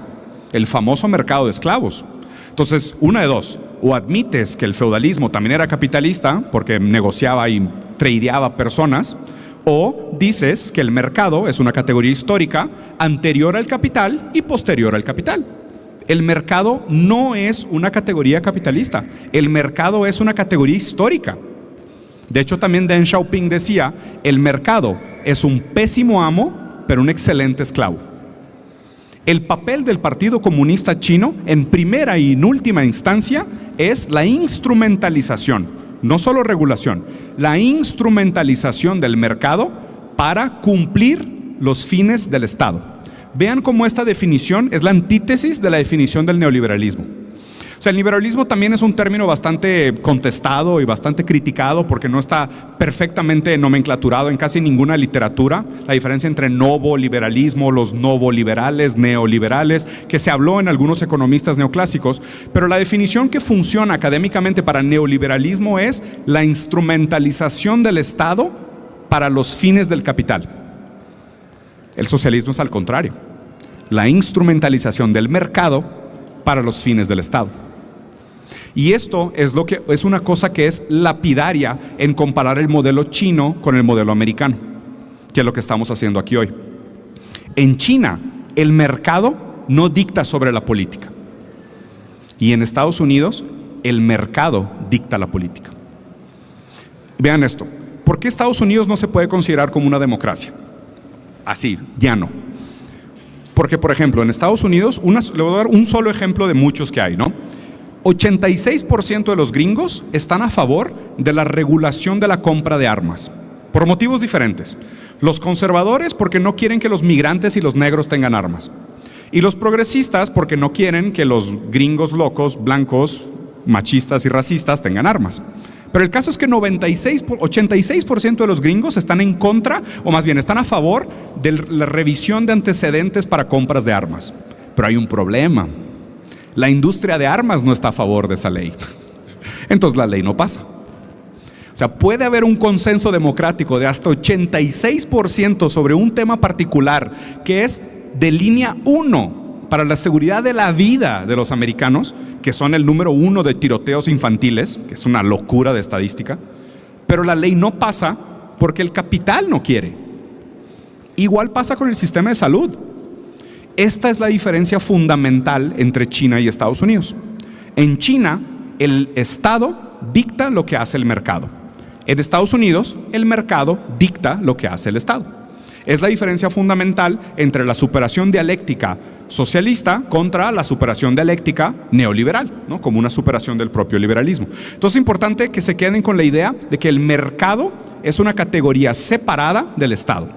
el famoso mercado de esclavos. Entonces, una de dos, o admites que el feudalismo también era capitalista porque negociaba y tradeaba personas, o dices que el mercado es una categoría histórica anterior al capital y posterior al capital. El mercado no es una categoría capitalista, el mercado es una categoría histórica. De hecho, también Deng Xiaoping decía, el mercado es un pésimo amo, pero un excelente esclavo. El papel del Partido Comunista Chino, en primera y en última instancia, es la instrumentalización. No solo regulación, la instrumentalización del mercado para cumplir los fines del Estado. Vean cómo esta definición es la antítesis de la definición del neoliberalismo. O sea, el liberalismo también es un término bastante contestado y bastante criticado porque no está perfectamente nomenclaturado en casi ninguna literatura. La diferencia entre novoliberalismo, los novoliberales, neoliberales, que se habló en algunos economistas neoclásicos, pero la definición que funciona académicamente para neoliberalismo es la instrumentalización del Estado para los fines del capital. El socialismo es al contrario, la instrumentalización del mercado para los fines del Estado. Y esto es una cosa que es lapidaria en comparar el modelo chino con el modelo americano, que es lo que estamos haciendo aquí hoy. En China, el mercado no dicta sobre la política. Y en Estados Unidos, el mercado dicta la política. Vean esto. ¿Por qué Estados Unidos no se puede considerar como una democracia? Así, ya no. Porque, por ejemplo, en Estados Unidos, le voy a dar un solo ejemplo de muchos que hay, ¿no? 86% de los gringos están a favor de la regulación de la compra de armas, por motivos diferentes. Los conservadores porque no quieren que los migrantes y los negros tengan armas. Y los progresistas porque no quieren que los gringos locos, blancos, machistas y racistas tengan armas. Pero el caso es que 86% de los gringos están en contra, o más bien están a favor de la revisión de antecedentes para compras de armas. Pero hay un problema. La industria de armas no está a favor de esa ley. Entonces la ley no pasa. O sea, puede haber un consenso democrático de hasta 86% sobre un tema particular que es de línea 1 para la seguridad de la vida de los americanos, que son el número 1 de tiroteos infantiles, que es una locura de estadística, pero la ley no pasa porque el capital no quiere. Igual pasa con el sistema de salud. Esta es la diferencia fundamental entre China y Estados Unidos. En China, el Estado dicta lo que hace el mercado. En Estados Unidos, el mercado dicta lo que hace el Estado. Es la diferencia fundamental entre la superación dialéctica socialista contra la superación dialéctica neoliberal, ¿no? Como una superación del propio liberalismo. Entonces es importante que se queden con la idea de que el mercado es una categoría separada del Estado.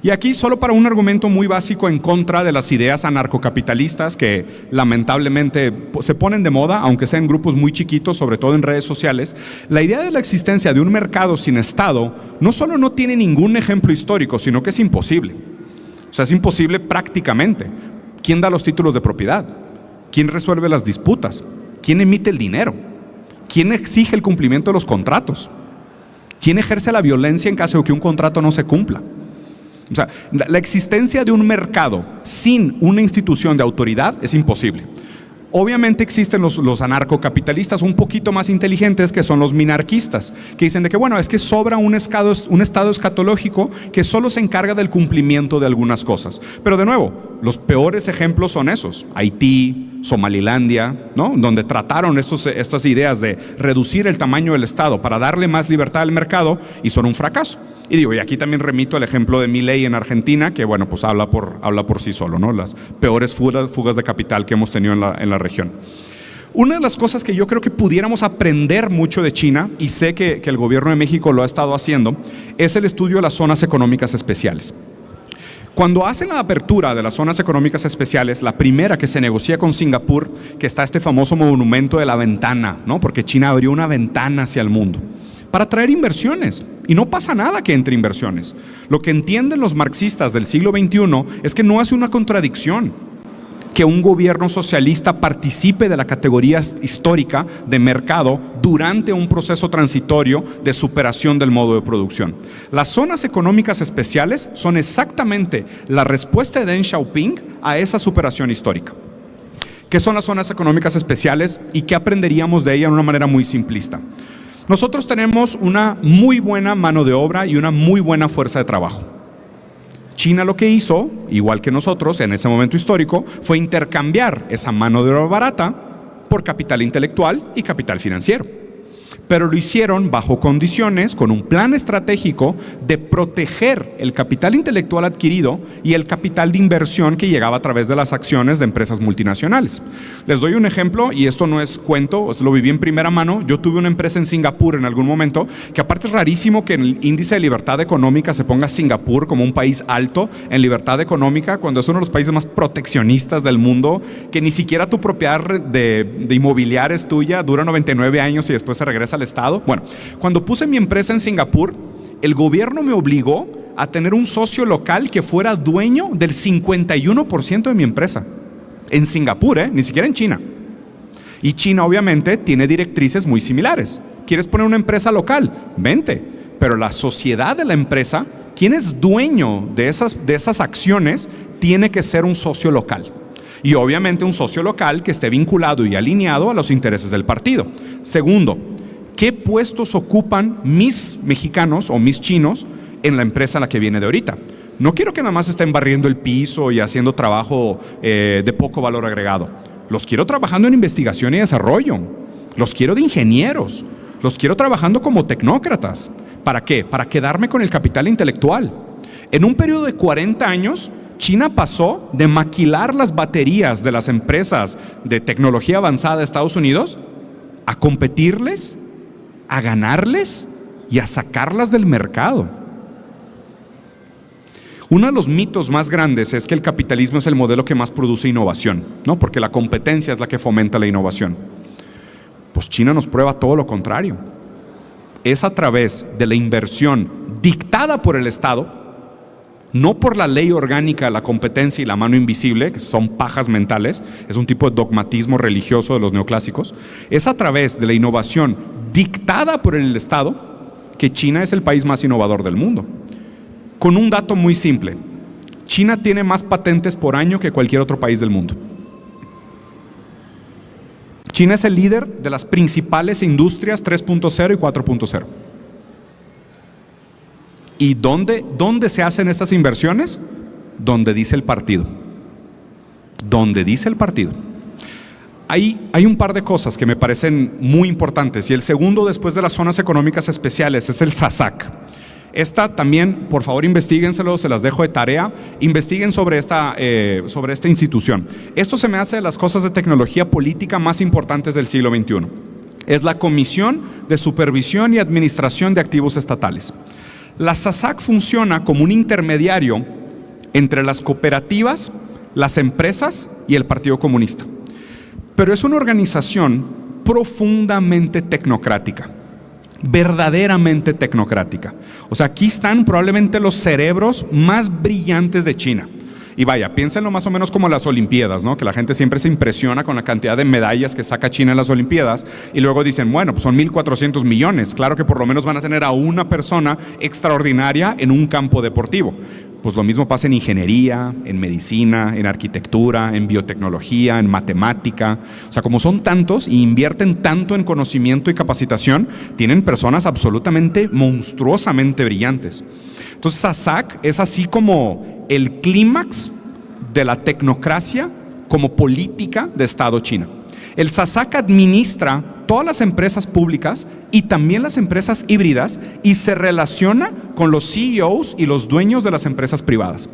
Y aquí solo para un argumento muy básico en contra de las ideas anarcocapitalistas que lamentablemente se ponen de moda, aunque sea en grupos muy chiquitos, sobre todo en redes sociales, la idea de la existencia de un mercado sin Estado no solo no tiene ningún ejemplo histórico, sino que es imposible. O sea, es imposible prácticamente. ¿Quién da los títulos de propiedad? ¿Quién resuelve las disputas? ¿Quién emite el dinero? ¿Quién exige el cumplimiento de los contratos? ¿Quién ejerce la violencia en caso de que un contrato no se cumpla? O sea, la existencia de un mercado sin una institución de autoridad es imposible. Obviamente existen los anarcocapitalistas un poquito más inteligentes, que son los minarquistas, que dicen de que bueno, es que sobra un estado escatológico que solo se encarga del cumplimiento de algunas cosas. Pero de nuevo, los peores ejemplos son esos: Haití, Somalilandia, ¿no? Donde trataron estas ideas de reducir el tamaño del Estado para darle más libertad al mercado y son un fracaso. Y aquí también remito al ejemplo de Milei en Argentina, que bueno, pues habla por sí solo, ¿no? Las peores fugas de capital que hemos tenido en la región. Una de las cosas que yo creo que pudiéramos aprender mucho de China, y sé que el gobierno de México lo ha estado haciendo, es el estudio de las zonas económicas especiales. Cuando hacen la apertura de las zonas económicas especiales, la primera que se negocia con Singapur, que está este famoso monumento de la ventana, ¿no? Porque China abrió una ventana hacia el mundo para traer inversiones, y no pasa nada que entre inversiones. Lo que entienden los marxistas del siglo XXI es que no hace una contradicción que un gobierno socialista participe de la categoría histórica de mercado durante un proceso transitorio de superación del modo de producción. Las zonas económicas especiales son exactamente la respuesta de Deng Xiaoping a esa superación histórica. ¿Qué son las zonas económicas especiales y qué aprenderíamos de ellas de una manera muy simplista? Nosotros tenemos una muy buena mano de obra y una muy buena fuerza de trabajo. China lo que hizo, igual que nosotros en ese momento histórico, fue intercambiar esa mano de obra barata por capital intelectual y capital financiero. Pero lo hicieron bajo condiciones, con un plan estratégico de proteger el capital intelectual adquirido y el capital de inversión que llegaba a través de las acciones de empresas multinacionales. Les doy un ejemplo, y esto no es cuento, lo viví en primera mano. Yo tuve una empresa en Singapur en algún momento, que aparte es rarísimo que en el índice de libertad económica se ponga Singapur como un país alto en libertad económica, cuando es uno de los países más proteccionistas del mundo, que ni siquiera tu propiedad de inmobiliaria es tuya, dura 99 años y después se regresa al Estado. Bueno, cuando puse mi empresa en Singapur, el gobierno me obligó a tener un socio local que fuera dueño del 51% de mi empresa. En Singapur, ni siquiera en China. Y China obviamente tiene directrices muy similares. ¿Quieres poner una empresa local? Vente. Pero la sociedad de la empresa, quien es dueño de esas acciones, tiene que ser un socio local. Y obviamente un socio local que esté vinculado y alineado a los intereses del partido. Segundo, ¿qué puestos ocupan mis mexicanos o mis chinos en la empresa a la que viene de ahorita? No quiero que nada más estén barriendo el piso y haciendo trabajo de poco valor agregado. Los quiero trabajando en investigación y desarrollo. Los quiero de ingenieros. Los quiero trabajando como tecnócratas. ¿Para qué? Para quedarme con el capital intelectual. En un periodo de 40 años, China pasó de maquilar las baterías de las empresas de tecnología avanzada de Estados Unidos a competirles, a ganarles y a sacarlas del mercado. Uno de los mitos más grandes es que el capitalismo es el modelo que más produce innovación, ¿no? Porque la competencia es la que fomenta la innovación. Pues China nos prueba todo lo contrario. Es a través de la inversión dictada por el Estado, no por la ley orgánica de la competencia y la mano invisible, que son pajas mentales, es un tipo de dogmatismo religioso de los neoclásicos. Es a través de la innovación dictada por el Estado que China es el país más innovador del mundo. Con un dato muy simple: China tiene más patentes por año que cualquier otro país del mundo. China es el líder de las principales industrias 3.0 y 4.0. ¿Y dónde se hacen estas inversiones? Donde dice el partido. Donde dice el partido. Hay un par de cosas que me parecen muy importantes, y el segundo después de las zonas económicas especiales es el SASAC. Esta también, por favor, investíguenselo, se las dejo de tarea. Investiguen sobre esta institución. Esto se me hace de las cosas de tecnología política más importantes del siglo XXI. Es la Comisión de Supervisión y Administración de Activos Estatales. La SASAC funciona como un intermediario entre las cooperativas, las empresas y el Partido Comunista. Pero es una organización profundamente tecnocrática, verdaderamente tecnocrática. O sea, aquí están probablemente los cerebros más brillantes de China. Y vaya, piénsenlo más o menos como las Olimpiadas, ¿no? Que la gente siempre se impresiona con la cantidad de medallas que saca China en las Olimpiadas y luego dicen, bueno, pues son 1.400 millones, claro que por lo menos van a tener a una persona extraordinaria en un campo deportivo. Pues lo mismo pasa en ingeniería, en medicina, en arquitectura, en biotecnología, en matemática. O sea, como son tantos y invierten tanto en conocimiento y capacitación, tienen personas absolutamente monstruosamente brillantes. Entonces, SASAC es así como el clímax de la tecnocracia como política de Estado china. El SASAC administra todas las empresas públicas y también las empresas híbridas y se relaciona con los CEOs y los dueños de las empresas privadas.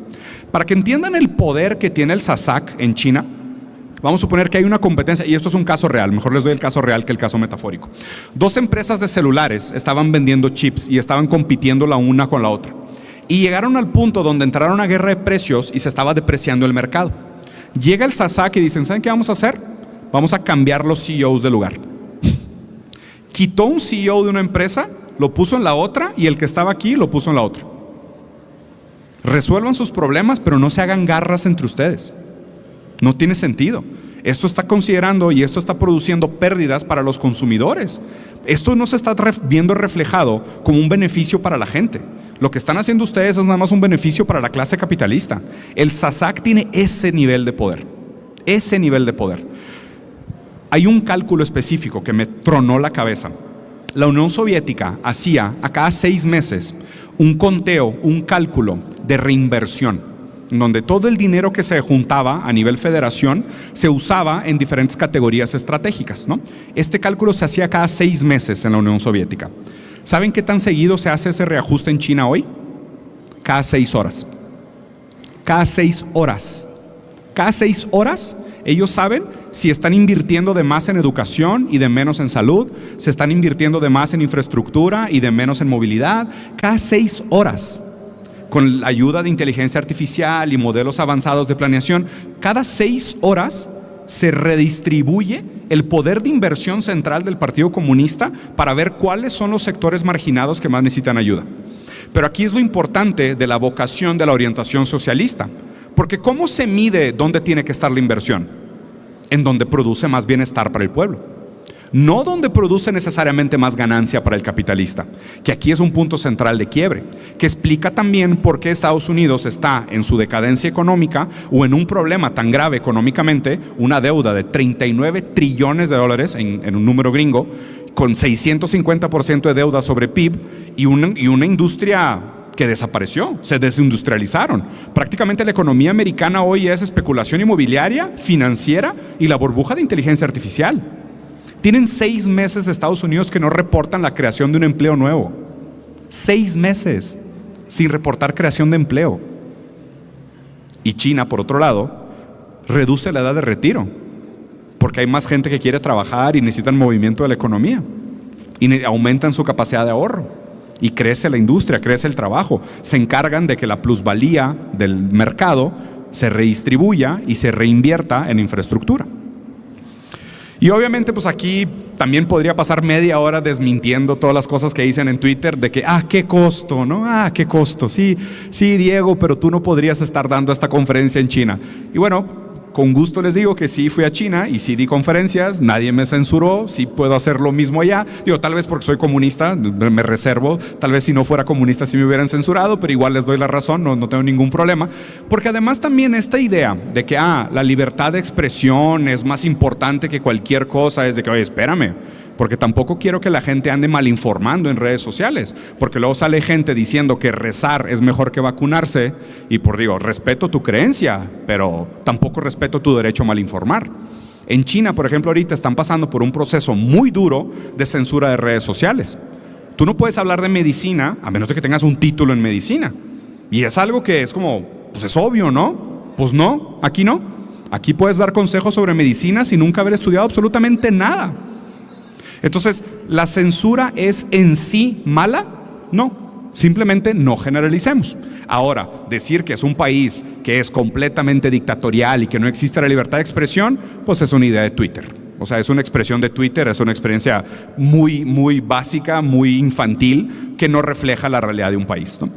Para que entiendan el poder que tiene el SASAC en China, vamos a suponer que hay una competencia, y esto es un caso real, mejor les doy el caso real que el caso metafórico. Dos empresas de celulares estaban vendiendo chips y estaban compitiendo la una con la otra. Y llegaron al punto donde entraron a una guerra de precios y se estaba depreciando el mercado. Llega el SASAC y dicen, ¿saben qué vamos a hacer? Vamos a cambiar los CEOs del lugar. Quitó un CEO de una empresa, lo puso en la otra y el que estaba aquí lo puso en la otra. Resuelvan sus problemas, pero no se hagan garras entre ustedes. No tiene sentido. Esto está considerando y esto está produciendo pérdidas para los consumidores. Esto no se está viendo reflejado como un beneficio para la gente. Lo que están haciendo ustedes es nada más un beneficio para la clase capitalista. El SASAC tiene ese nivel de poder. Ese nivel de poder. Hay un cálculo específico que me tronó la cabeza. La Unión Soviética hacía a cada 6 meses un conteo, un cálculo de reinversión, donde todo el dinero que se juntaba a nivel federación se usaba en diferentes categorías estratégicas, ¿no? Este cálculo se hacía cada 6 meses en la Unión Soviética. ¿Saben qué tan seguido se hace ese reajuste en China hoy? Cada 6 horas. Cada 6 horas. Cada 6 horas ellos saben si están invirtiendo de más en educación y de menos en salud, se están invirtiendo de más en infraestructura y de menos en movilidad. Cada 6 horas. Con la ayuda de inteligencia artificial y modelos avanzados de planeación, cada 6 horas se redistribuye el poder de inversión central del Partido Comunista para ver cuáles son los sectores marginados que más necesitan ayuda. Pero aquí es lo importante de la vocación de la orientación socialista, porque ¿cómo se mide dónde tiene que estar la inversión? En donde produce más bienestar para el pueblo. No donde produce necesariamente más ganancia para el capitalista, que aquí es un punto central de quiebre, que explica también por qué Estados Unidos está en su decadencia económica o en un problema tan grave económicamente, una deuda de 39 trillones de dólares en un número gringo, con 650% de deuda sobre PIB y una industria que desapareció, se desindustrializaron. Prácticamente la economía americana hoy es especulación inmobiliaria, financiera y la burbuja de inteligencia artificial. Tienen 6 meses Estados Unidos que no reportan la creación de un empleo nuevo. 6 meses sin reportar creación de empleo. Y China, por otro lado, reduce la edad de retiro, porque hay más gente que quiere trabajar y necesitan movimiento de la economía. Y aumentan su capacidad de ahorro. Y crece la industria, crece el trabajo. Se encargan de que la plusvalía del mercado se redistribuya y se reinvierta en infraestructura. Y obviamente pues aquí también podría pasar media hora desmintiendo todas las cosas que dicen en Twitter de que, qué costo, ¿no? Qué costo, sí, Diego, pero tú no podrías estar dando esta conferencia en China. Y bueno, con gusto les digo que sí fui a China y sí di conferencias, nadie me censuró, sí puedo hacer lo mismo allá. Digo, tal vez porque soy comunista, me reservo, tal vez si no fuera comunista sí me hubieran censurado, pero igual les doy la razón, no tengo ningún problema. Porque además también esta idea de que la libertad de expresión es más importante que cualquier cosa, es de que, oye, espérame, porque tampoco quiero que la gente ande mal informando en redes sociales, porque luego sale gente diciendo que rezar es mejor que vacunarse, y respeto tu creencia, pero tampoco respeto tu derecho a mal informar. En China, por ejemplo, ahorita están pasando por un proceso muy duro de censura de redes sociales. Tú no puedes hablar de medicina a menos de que tengas un título en medicina, y es algo que es como, pues es obvio, ¿no? Pues no, aquí no. Aquí puedes dar consejos sobre medicina sin nunca haber estudiado absolutamente nada. Entonces, ¿la censura es en sí mala? No. Simplemente no generalicemos. Ahora, decir que es un país que es completamente dictatorial y que no existe la libertad de expresión, pues es una idea de Twitter. O sea, es una expresión de Twitter, es una experiencia muy, muy básica, muy infantil, que no refleja la realidad de un país, ¿no?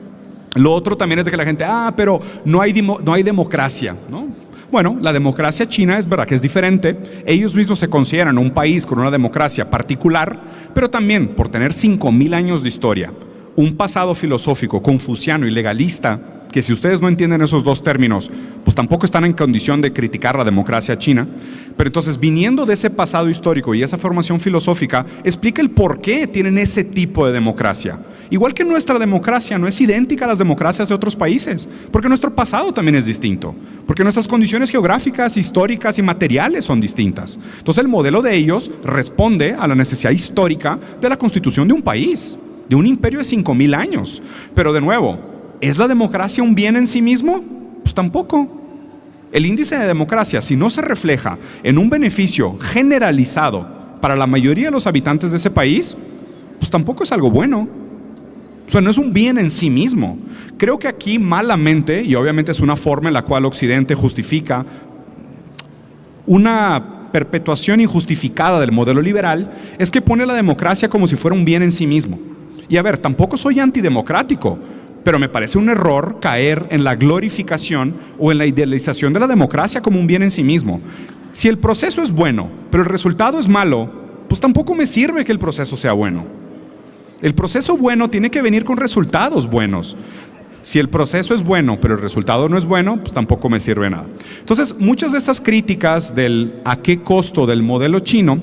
Lo otro también es de que la gente, pero no hay democracia, ¿no? Bueno, la democracia china es verdad que es diferente. Ellos mismos se consideran un país con una democracia particular, pero también por tener 5,000 años de historia, un pasado filosófico confuciano y legalista, que si ustedes no entienden esos dos términos, pues tampoco están en condición de criticar la democracia china. Pero entonces, viniendo de ese pasado histórico y esa formación filosófica, explica el por qué tienen ese tipo de democracia. Igual que nuestra democracia no es idéntica a las democracias de otros países, porque nuestro pasado también es distinto, porque nuestras condiciones geográficas, históricas y materiales son distintas. Entonces, el modelo de ellos responde a la necesidad histórica de la constitución de un país, de un imperio de 5,000 años. Pero de nuevo, ¿es la democracia un bien en sí mismo? Pues tampoco. El índice de democracia, si no se refleja en un beneficio generalizado para la mayoría de los habitantes de ese país, pues tampoco es algo bueno. O sea, no es un bien en sí mismo. Creo que aquí malamente, y obviamente es una forma en la cual Occidente justifica una perpetuación injustificada del modelo liberal, es que pone la democracia como si fuera un bien en sí mismo. Y a ver, tampoco soy antidemocrático, pero me parece un error caer en la glorificación o en la idealización de la democracia como un bien en sí mismo. Si el proceso es bueno, pero el resultado es malo, pues tampoco me sirve que el proceso sea bueno. El proceso bueno tiene que venir con resultados buenos. Si el proceso es bueno, pero el resultado no es bueno, pues tampoco me sirve nada. Entonces, muchas de estas críticas del a qué costo del modelo chino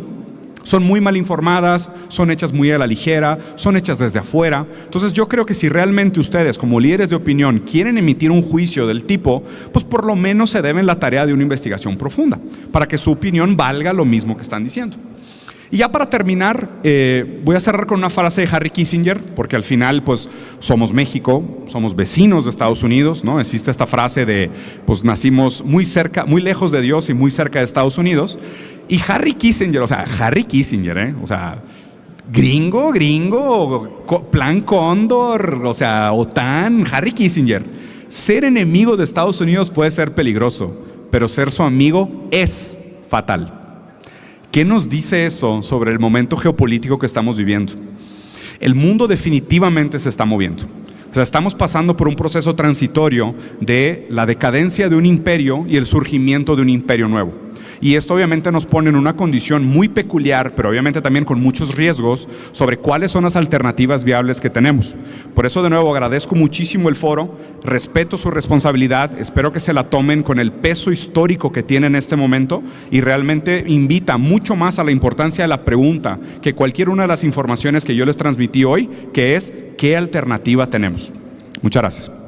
son muy mal informadas, son hechas muy a la ligera, son hechas desde afuera. Entonces yo creo que si realmente ustedes como líderes de opinión quieren emitir un juicio del tipo, pues por lo menos se deben la tarea de una investigación profunda, para que su opinión valga lo mismo que están diciendo. Y ya para terminar, voy a cerrar con una frase de Harry Kissinger, porque al final pues somos México, somos vecinos de Estados Unidos, ¿no? Existe esta frase de pues nacimos muy cerca, muy lejos de Dios y muy cerca de Estados Unidos. Y Harry Kissinger, o sea, gringo, plan Cóndor, o sea, OTAN, Harry Kissinger. Ser enemigo de Estados Unidos puede ser peligroso, pero ser su amigo es fatal. ¿Qué nos dice eso sobre el momento geopolítico que estamos viviendo? El mundo definitivamente se está moviendo. O sea, estamos pasando por un proceso transitorio de la decadencia de un imperio y el surgimiento de un imperio nuevo. Y esto obviamente nos pone en una condición muy peculiar, pero obviamente también con muchos riesgos sobre cuáles son las alternativas viables que tenemos. Por eso de nuevo agradezco muchísimo el foro, respeto su responsabilidad, espero que se la tomen con el peso histórico que tiene en este momento y realmente invita mucho más a la importancia de la pregunta que cualquier una de las informaciones que yo les transmití hoy, que es ¿qué alternativa tenemos? Muchas gracias.